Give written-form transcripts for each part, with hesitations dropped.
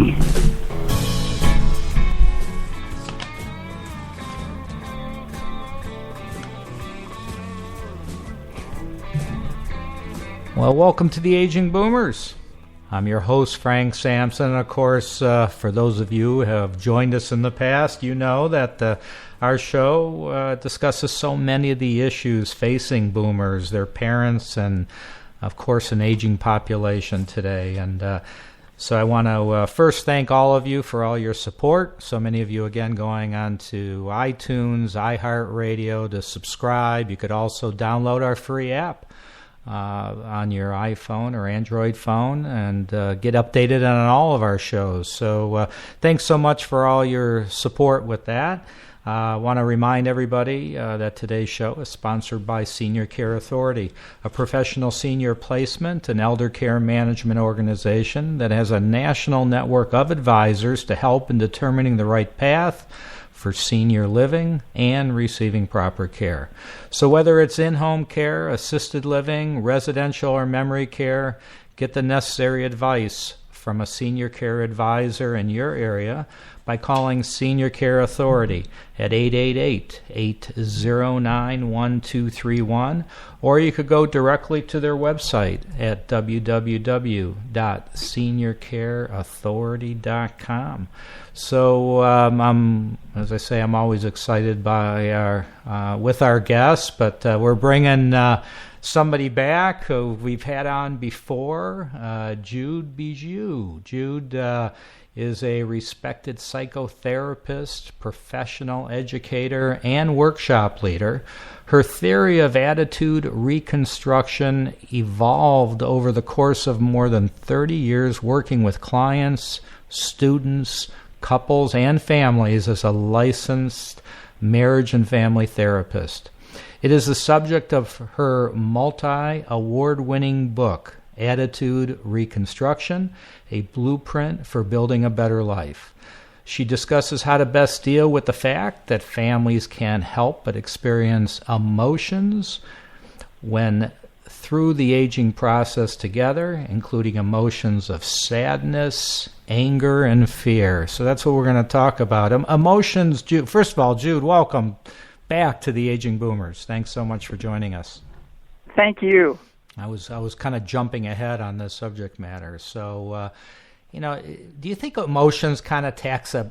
Well, welcome to the Aging Boomers. I'm your host, Frank Sampson. And of course, for those of you who have joined us in the past, you know that our show discusses so many of the issues facing boomers, their parents, and of course, an aging population today. And so I want to first thank all of you for all your support. So many of you, again, going on to iTunes, iHeartRadio to subscribe. You could also download our free app on your iPhone or Android phone and get updated on all of our shows. So thanks so much for all your support with that. I want to remind everybody that today's show is sponsored by Senior Care Authority, a professional senior placement and elder care management organization that has a national network of advisors to help in determining the right path for senior living and receiving proper care. So whether it's in-home care, assisted living, residential, or memory care, get the necessary advice from a senior care advisor in your area by calling Senior Care Authority at 888-809-1231, or you could go directly to their website at www.seniorcareauthority.com. So as I say, I'm always excited by with our guests, but we're bringing somebody back who we've had on before, Jude Bijou. Jude is a respected psychotherapist, professional educator, and workshop leader. Her theory of attitude reconstruction evolved over the course of more than 30 years working with clients, students, couples, and families as a licensed marriage and family therapist. It is the subject of her multi-award-winning book, Attitude Reconstruction, a blueprint for building a better life. She discusses how to best deal with the fact that families can't help but experience emotions when through the aging process together, including emotions of sadness, anger, and fear. So that's what we're going to talk about. Emotions, Jude. First of all, Jude, welcome back to the Aging Boomers. Thanks so much for joining us. Thank you. I was kind of jumping ahead on this subject matter. So, do you think emotions kind of takes a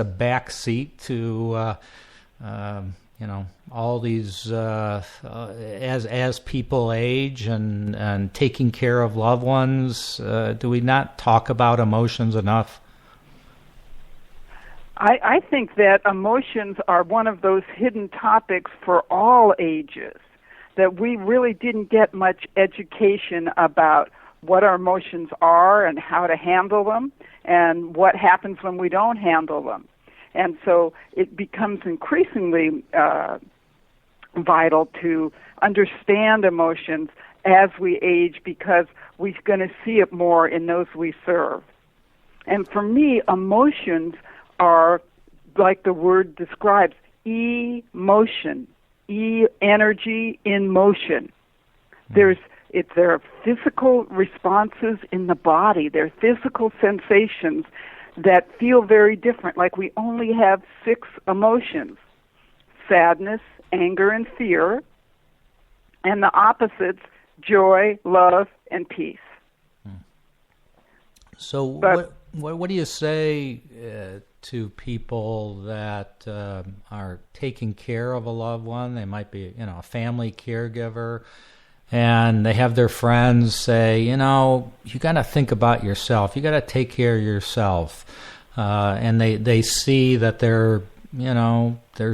back seat to, all these as people age and taking care of loved ones? Do we not talk about emotions enough? I think that emotions are one of those hidden topics for all ages, that we really didn't get much education about what our emotions are and how to handle them and what happens when we don't handle them. And so it becomes increasingly vital to understand emotions as we age because we're going to see it more in those we serve. And for me, emotions are, like the word describes, emotion. Energy in motion. There are physical responses in the body. There are physical sensations that feel very different. Like we only have 6 emotions: sadness, anger, and fear, and the opposites: joy, love, and peace. So, what do you say to people that are taking care of a loved one? They might be, a family caregiver, and they have their friends say, you got to think about yourself. You got to take care of yourself. And they see that they're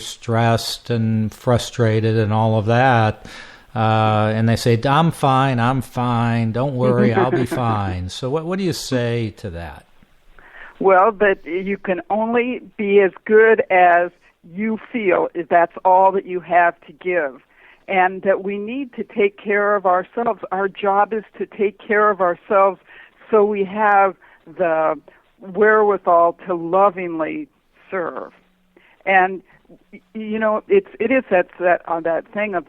stressed and frustrated and all of that. And they say, I'm fine, don't worry, I'll be fine. So what do you say to that? Well, that you can only be as good as you feel. That's all that you have to give. And that we need to take care of ourselves. Our job is to take care of ourselves so we have the wherewithal to lovingly serve. And it is that thing of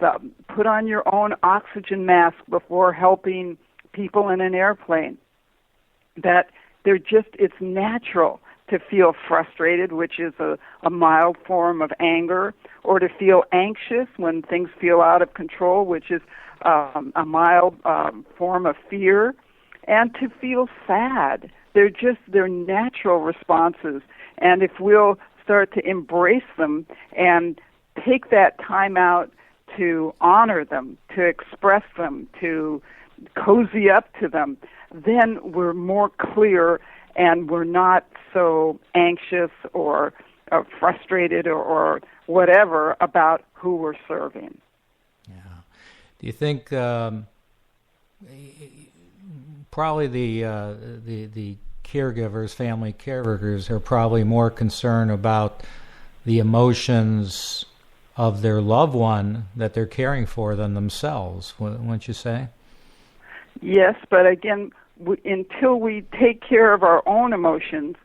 put on your own oxygen mask before helping people in an airplane. That it's natural to feel frustrated, which is a mild form of anger, or to feel anxious when things feel out of control, which is a mild form of fear, and to feel sad. They're natural responses. And if we'll start to embrace them and take that time out to honor them, to express them, to cozy up to them, then we're more clear and we're not so anxious or frustrated or whatever about who we're serving. Yeah. Do you think probably the caregivers, family caregivers, are probably more concerned about the emotions of their loved one that they're caring for than themselves, wouldn't you say? Yes, but again, until we take care of our own emotions,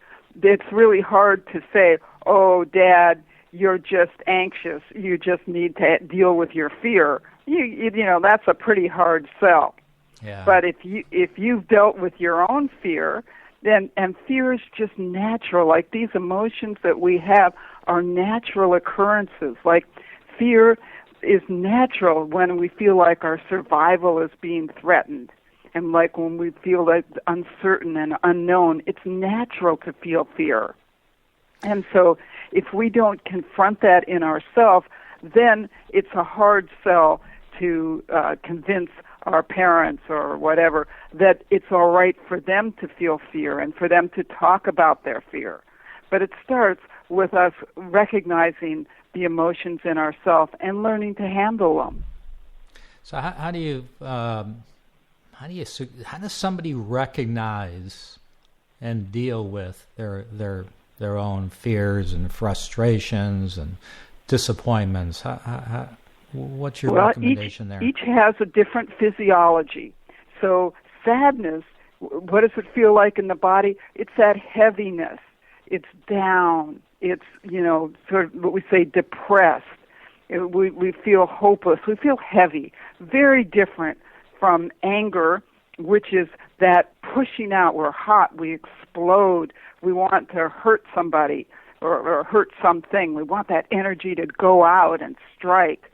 it's really hard to say, oh, Dad, you're just anxious. You just need to deal with your fear. You know, that's a pretty hard sell. Yeah. But if you've dealt with your own fear, and fear is just natural. Like these emotions that we have are natural occurrences. Like fear is natural when we feel like our survival is being threatened. And like when we feel like uncertain and unknown, it's natural to feel fear. And so if we don't confront that in ourselves, then it's a hard sell to convince our parents or whatever that it's all right for them to feel fear and for them to talk about their fear. But it starts with us recognizing the emotions in ourselves and learning to handle them. So how does somebody recognize and deal with their own fears and frustrations and disappointments? What's your recommendation there? Each has a different physiology. So sadness, what does it feel like in the body? It's that heaviness. It's down. It's, sort of what we say, depressed. We feel hopeless. We feel heavy. Very different from anger, which is that pushing out. We're hot. We explode. We want to hurt somebody or hurt something. We want that energy to go out and strike.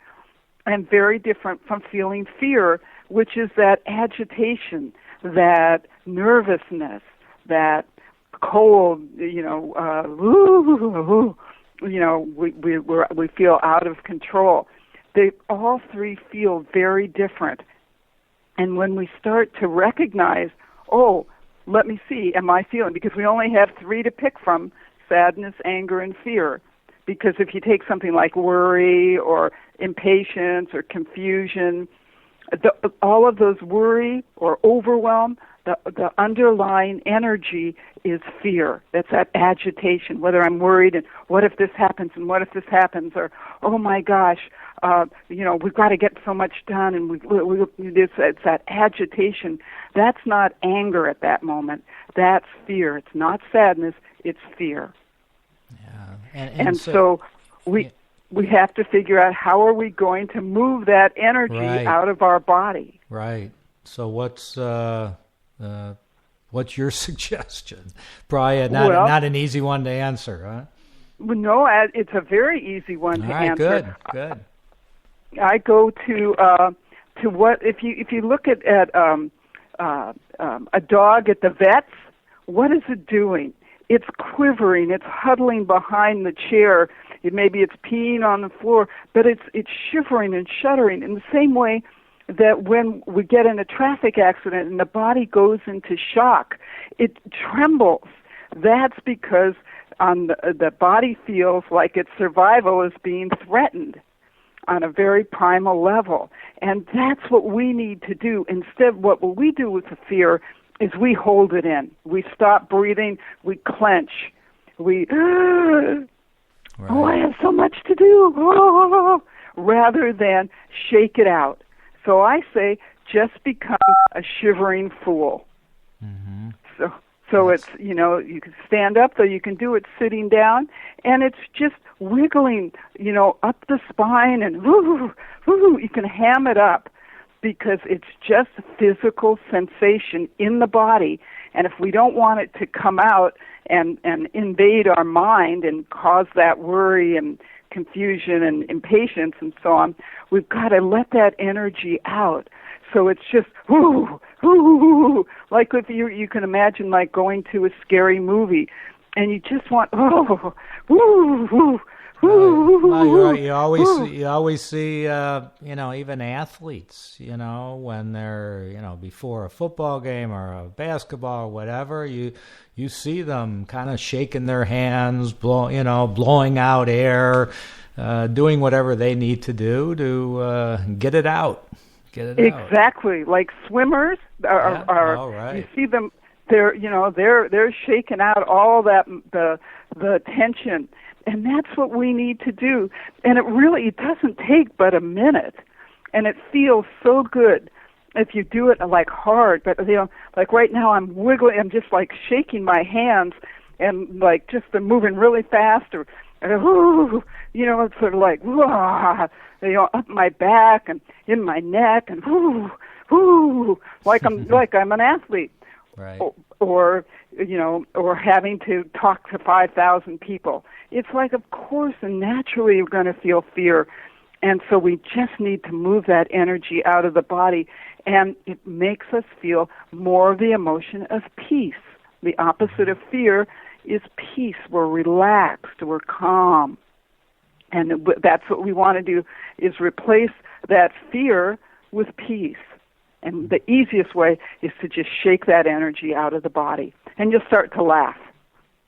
And very different from feeling fear, which is that agitation, that nervousness, that cold, we feel out of control. They all three feel very different. And when we start to recognize, oh, let me see, am I feeling? Because we only have three to pick from: sadness, anger, and fear. Because if you take something like worry or impatience or confusion, all of those worry or overwhelm, the underlying energy is fear. That's that agitation, whether I'm worried and what if this happens and what if this happens, or, oh my gosh, we've got to get so much done, and it's that agitation. That's not anger at that moment. That's fear. It's not sadness. It's fear. Yeah. And so we have to figure out how are we going to move that energy out of our body. Right. So what's your suggestion? Probably not an easy one to answer, huh? No, it's a very easy one to answer. Good. I go to what if you look at a dog at the vet's, what is it doing? It's quivering. It's huddling behind the chair. Maybe it's peeing on the floor, but it's shivering and shuddering in the same way that when we get in a traffic accident and the body goes into shock, it trembles. That's because the body feels like its survival is being threatened on a very primal level. And that's what we need to do. Instead, what we do with the fear is we hold it in. We stop breathing. We clench. Oh, I have so much to do, rather than shake it out. So I say, just become a shivering fool. Mm-hmm. So it's, you can stand up, though you can do it sitting down, and it's just wiggling, up the spine, and you can ham it up, because it's just physical sensation in the body, And if we don't want it to come out and invade our mind and cause that worry and confusion and impatience and so on, we've got to let that energy out. So it's just, whoo, whoo, whoo, like if you can imagine like going to a scary movie and you just want, oh, whoo, whoo, well, you always see, even athletes, when they're, before a football game or a basketball or whatever, you see them kind of shaking their hands, blowing out air, doing whatever they need to do to get it out. Exactly, like swimmers are right. You see them, they're shaking out all that the tension. And that's what we need to do. And it doesn't take but a minute. And it feels so good if you do it like hard. But, like right now I'm wiggling, I'm just like shaking my hands and like just moving really fast or, it's sort of like, up my back and in my neck and, like I'm an athlete. Right. Or having to talk to 5,000 people. It's like, of course, and naturally you're going to feel fear. And so we just need to move that energy out of the body, and it makes us feel more of the emotion of peace. The opposite of fear is peace. We're relaxed, we're calm. And that's what we want to do, is replace that fear with peace. And the easiest way is to just shake that energy out of the body. And you'll start to laugh,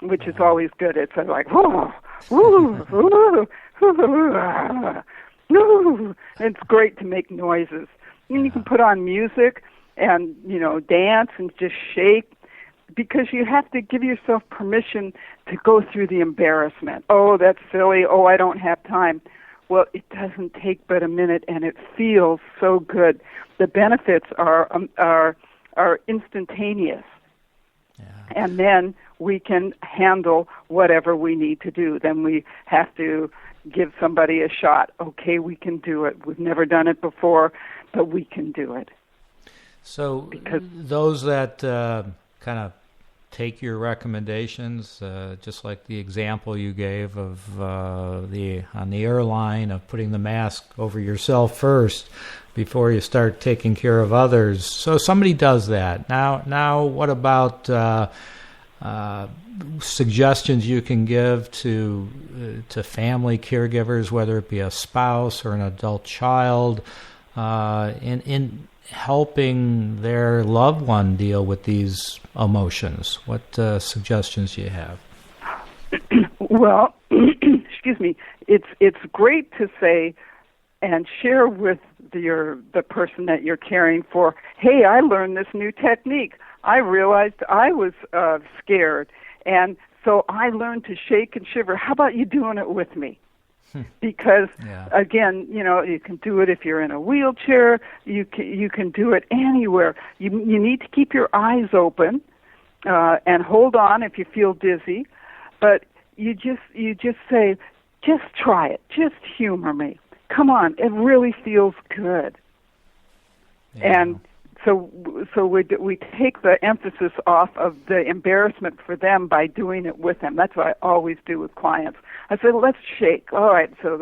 which is always good. It's like, whoo, whoo, whoo, whoo, whoo. It's great to make noises. And you can put on music and, dance and just shake, because you have to give yourself permission to go through the embarrassment. Oh, that's silly. Oh, I don't have time. Well, it doesn't take but a minute, and it feels so good. The benefits are instantaneous. Yeah. And then we can handle whatever we need to do. Then we have to give somebody a shot. Okay, we can do it. We've never done it before, but we can do it. So those that kind of take your recommendations, just like the example you gave of on the airline of putting the mask over yourself first before you start taking care of others. So somebody does that. Now what about suggestions you can give to family caregivers, whether it be a spouse or an adult child, in helping their loved one deal with these emotions? What suggestions do you have? Well, excuse me. It's great to say and share with the person that you're caring for, hey, I learned this new technique. I realized I was scared, and so I learned to shake and shiver. How about you doing it with me? Because, again, you can do it if you're in a wheelchair. You can do it anywhere. You need to keep your eyes open and hold on if you feel dizzy. But you just say, just try it. Just humor me. Come on, it really feels good. Yeah. And so we take the emphasis off of the embarrassment for them by doing it with them. That's what I always do with clients. I say, let's shake. All right, so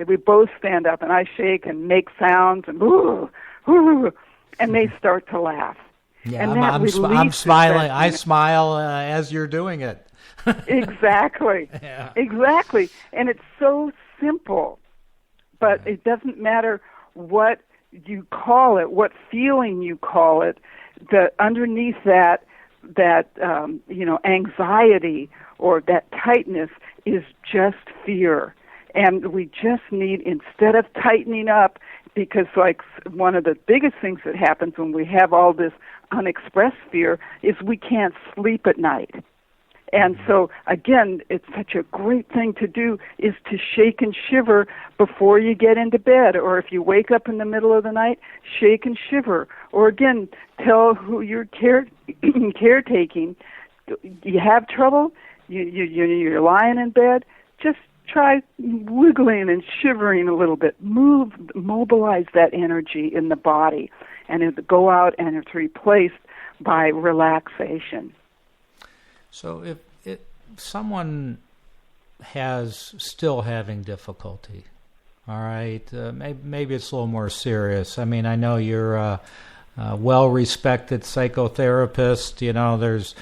we both stand up, and I shake and make sounds, and ooh, ooh, and they start to laugh. Yeah, and I'm smiling. I smile as you're doing it. Exactly. Yeah. Exactly. And it's so simple, but it doesn't matter what you call it, what feeling you call it. That underneath that anxiety or that tightness is just fear. And we just need, instead of tightening up, because like one of the biggest things that happens when we have all this unexpressed fear is we can't sleep at night. And so, again, it's such a great thing to do is to shake and shiver before you get into bed. Or if you wake up in the middle of the night, shake and shiver. Or, again, tell who you're caretaking, you have trouble, you're lying in bed, just try wiggling and shivering a little bit. Mobilize that energy in the body, and it'll go out and it's replaced by relaxation. So if someone has still having difficulty, all right, maybe it's a little more serious. I mean, I know you're a well-respected psychotherapist. There's,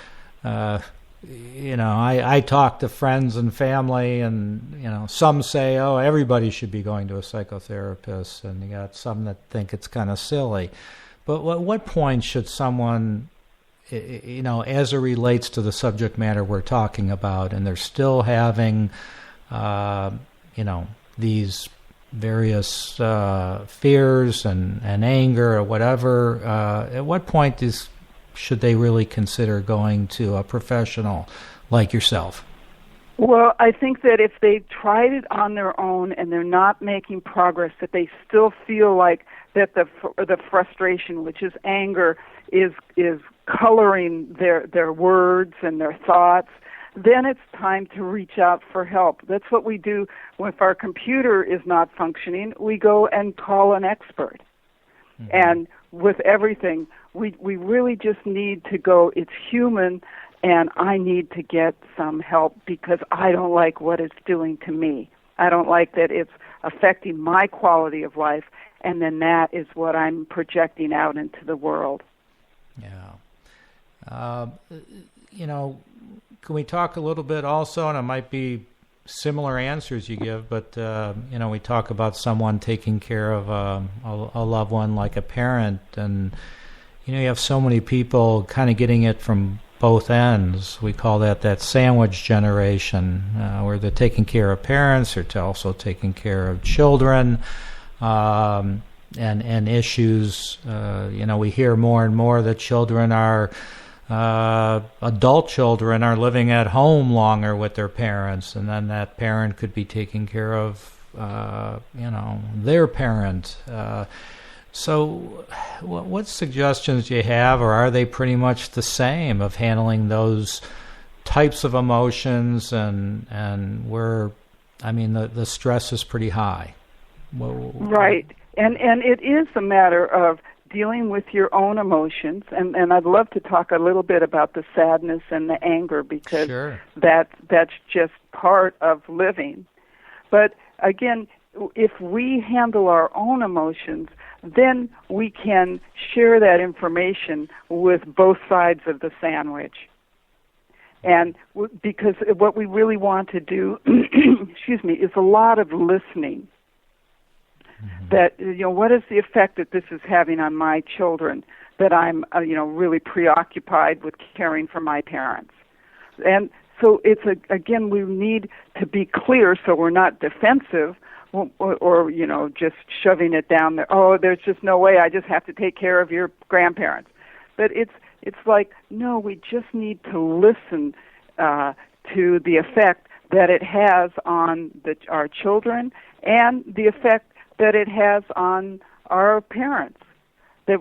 I talk to friends and family, and, some say, oh, everybody should be going to a psychotherapist, and you got some that think it's kind of silly. But what point should someone, as it relates to the subject matter we're talking about, and they're still having, these various fears and anger or whatever, at what point should they really consider going to a professional like yourself? Well, I think that if they tried it on their own and they're not making progress, that they still feel like that the frustration, which is anger, is coloring their words and their thoughts, then it's time to reach out for help. That's what we do if our computer is not functioning. We go and call an expert. Mm-hmm. And with everything, we really just need to go, it's human, and I need to get some help because I don't like what it's doing to me. I don't like that it's affecting my quality of life, and then that is what I'm projecting out into the world. Yeah. Can we talk a little bit also, and it might be similar answers you give, but, we talk about someone taking care of a loved one like a parent, and, you have so many people kind of getting it from both ends. We call that sandwich generation, where they're taking care of parents, they're also taking care of children, and issues. We hear more and more that children are adult children are living at home longer with their parents, and then that parent could be taking care of their parent. So what suggestions do you have, or are they pretty much the same, of handling those types of emotions and where, the stress is pretty high? Right. And it is a matter of dealing with your own emotions, and I'd love to talk a little bit about the sadness and the anger, because Sure. that's just part of living. But again, if we handle our own emotions, then we can share that information with both sides of the sandwich. And because what we really want to do, is a lot of listening. Mm-hmm. That, what is the effect that this is having on my children, that I'm, really preoccupied with caring for my parents. And so it's, again, we need to be clear so we're not defensive or just shoving it down there. Oh, there's just no way, I just have to take care of your grandparents. But it's like, no, we just need to listen to the effect that it has on our children and the effect that it has on our parents. That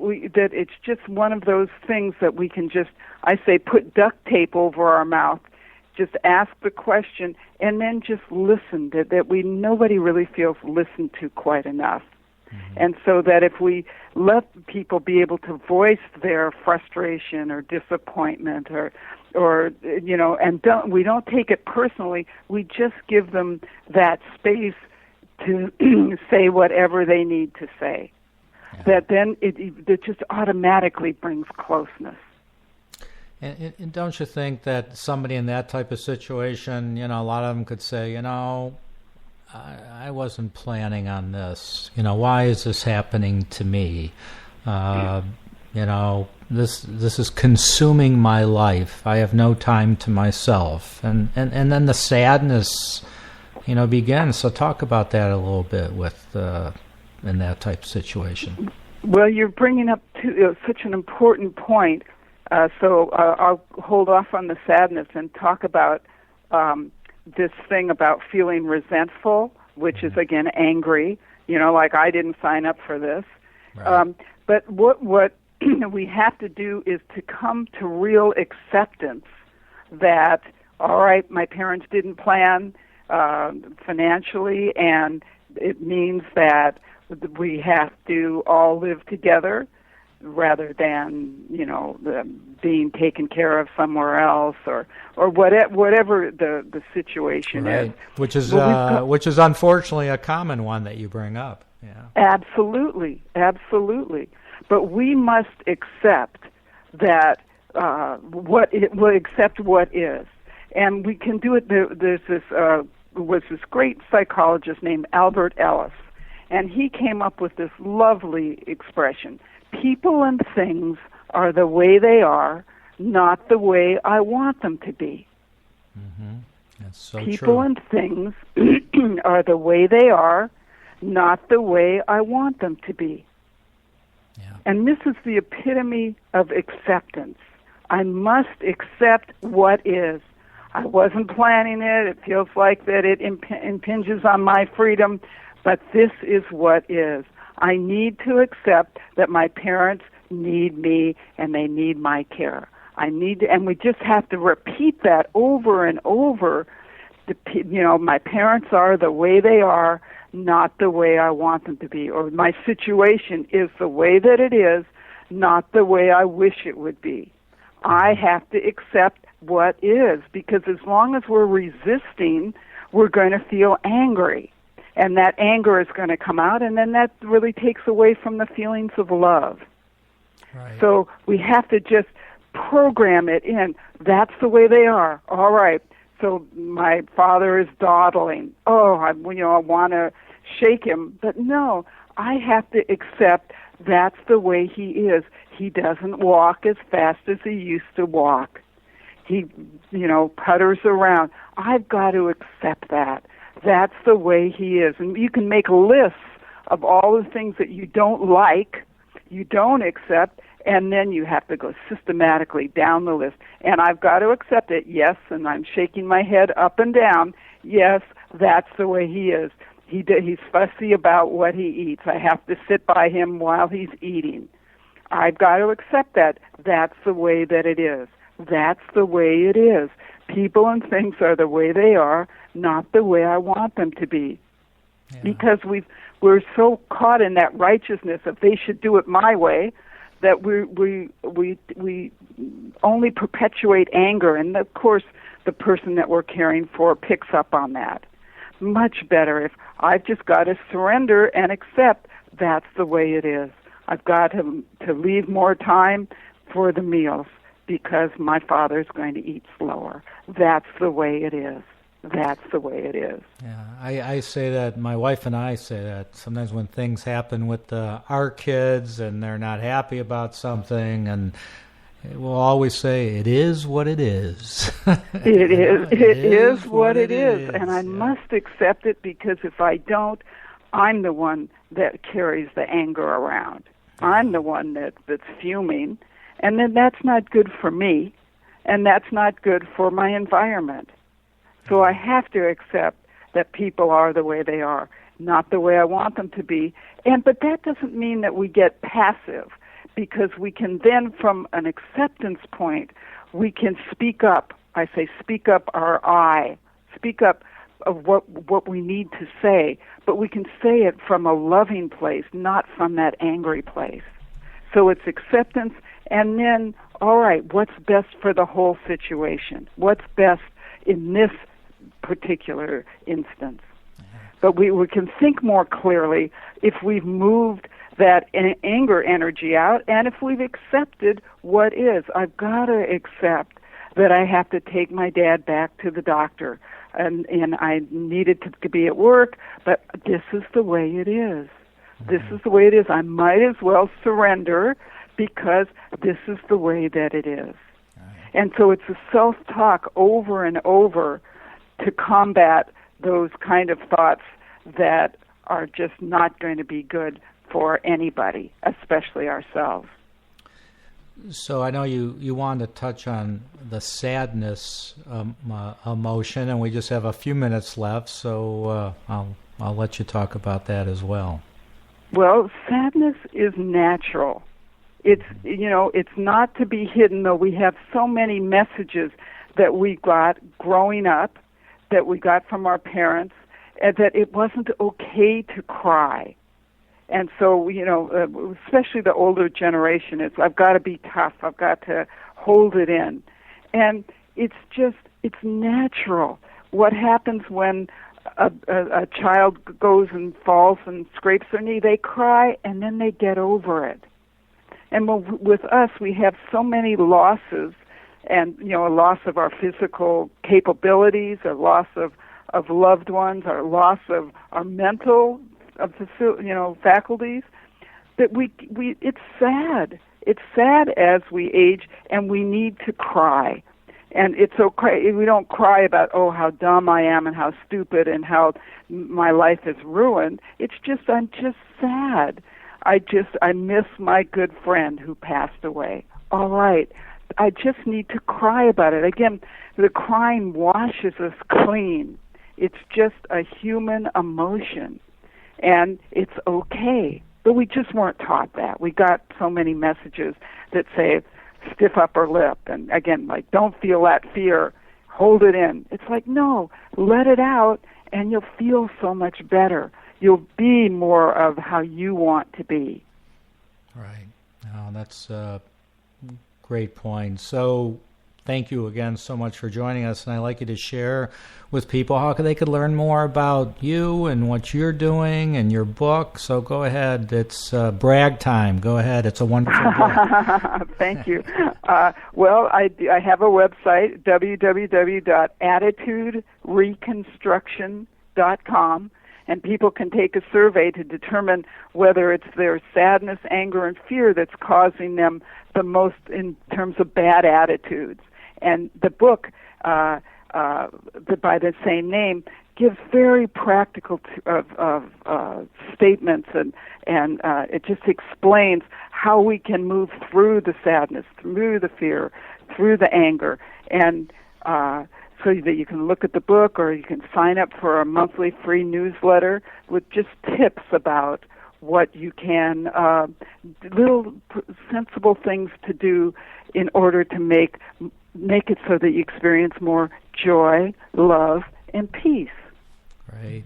it's just one of those things that we can just, I say, put duct tape over our mouth, just ask the question, and then just listen. That nobody really feels listened to quite enough. Mm-hmm. And so that if we let people be able to voice their frustration or disappointment or and we don't take it personally, we just give them that space to say whatever they need to say. Yeah. That then it just automatically brings closeness. And don't you think that somebody in that type of situation, a lot of them could say, I wasn't planning on this. Why is this happening to me? This is consuming my life. I have no time to myself. And then the sadness, begins. So talk about that a little bit with in that type of situation. Well, you're bringing up such an important point. So I'll hold off on the sadness and talk about this thing about feeling resentful, which is, again, angry, like I didn't sign up for this. Right. But what we have to do is to come to real acceptance that, all right, my parents didn't plan financially, and it means that we have to all live together. rather than, being taken care of somewhere else or whatever the situation is. Which is unfortunately a common one that you bring up. Yeah. Absolutely. But we must accept that accept what is. And we can do it. There's this great psychologist named Albert Ellis, and he came up with this lovely expression: people and things are the way they are, not the way I want them to be. Mm-hmm. That's so People true. and things are the way they are, not the way I want them to be. Yeah. And this is the epitome of acceptance. I must accept what is. I wasn't planning it. It feels like that it impinges on my freedom, but this is what is. I need to accept that my parents need me and they need my care. And we just have to repeat that over and over. My parents are the way they are, not the way I want them to be. Or my situation is the way that it is, not the way I wish it would be. I have to accept what is, because as long as we're resisting, we're going to feel angry. And that anger is going to come out, and then that really takes away from the feelings of love. Right. So we have to just program it in. That's the way they are. All right. So my father is dawdling. I want to shake him. But no, I have to accept that's the way he is. He doesn't walk as fast as he used to walk. He, putters around. I've got to accept that. That's the way he is. And you can make lists of all the things that you don't like, you don't accept, and then you have to go systematically down the list. And I've got to accept it, yes, and I'm shaking my head up and down. Yes, that's the way he is. He's fussy about what he eats. I have to sit by him while he's eating. I've got to accept that. That's the way that it is. That's the way it is. People and things are the way they are, not the way I want them to be. Yeah. Because we're so caught in that righteousness of they should do it my way that we only perpetuate anger, and of course the person that we're caring for picks up on that. Much better if I've just got to surrender and accept that's the way it is. I've got to leave more time for the meals because my father's going to eat slower. That's the way it is. That's the way it is. Yeah, I say that, my wife and I say that sometimes when things happen with our kids and they're not happy about something, and we'll always say, it is what it is. It is what it is. And I must accept it, because if I don't, I'm the one that carries the anger around. I'm the one that's fuming. And then that's not good for me, and that's not good for my environment. So I have to accept that people are the way they are, not the way I want them to be. But that doesn't mean that we get passive, because we can then, from an acceptance point, we can speak up. I say speak up our I, speak up of what we need to say, but we can say it from a loving place, not from that angry place. So it's acceptance, and then, all right, what's best for the whole situation? What's best in this particular instance? But we can think more clearly if we've moved that anger energy out, and if we've accepted what is. I've got to accept that I have to take my dad back to the doctor, and I needed to be at work, but this is the way it is. This is the way it is. I might as well surrender, because this is the way that it is. And so it's a self-talk over and over to combat those kind of thoughts that are just not going to be good for anybody, especially ourselves. So I know you want to touch on the sadness emotion, and we just have a few minutes left, so I'll let you talk about that as well. Well, sadness is natural. It's not to be hidden, though we have so many messages that we got growing up, that we got from our parents, that it wasn't okay to cry. And so, especially the older generation, I've got to be tough. I've got to hold it in. And it's natural. What happens when a child goes and falls and scrapes their knee? They cry, and then they get over it. And with us, we have so many losses, and, a loss of our physical capabilities, a loss of loved ones, our loss of our mental faculties, that it's sad. It's sad as we age, and we need to cry. And it's okay. We don't cry about, how dumb I am and how stupid and how my life is ruined. It's just, I'm just sad. I miss my good friend who passed away. All right. I just need to cry about it. Again, the crying washes us clean. It's just a human emotion, and it's okay. But we just weren't taught that. We got so many messages that say, stiff upper lip, and again, like, don't feel that fear, hold it in. It's like, no, let it out, and you'll feel so much better. You'll be more of how you want to be. Right. Oh, that's a great point. So thank you again so much for joining us, and I'd like you to share with people how they could learn more about you and what you're doing and your book. So go ahead. It's brag time. Go ahead. It's a wonderful book. Thank you. Well, I have a website, www.attitudereconstruction.com, and people can take a survey to determine whether it's their sadness, anger, and fear that's causing them the most in terms of bad attitudes. And the book, by the same name, gives very practical statements, and it just explains how we can move through the sadness, through the fear, through the anger, and so that you can look at the book, or you can sign up for a monthly free newsletter with just tips about what you can, little sensible things to do in order to make it so that you experience more joy, love, and peace. Right.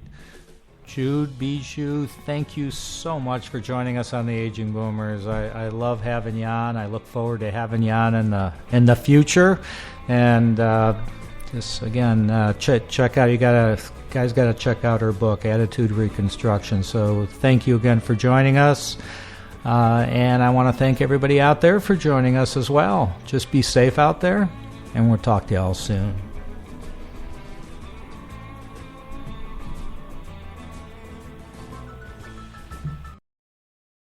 Jude Bijou, thank you so much for joining us on the Aging Boomers. I love having you on. I look forward to having you on in the future. And just again, check out. You guys got to check out her book, Attitude Reconstruction. So thank you again for joining us. And I want to thank everybody out there for joining us as well. Just be safe out there, and we'll talk to you all soon.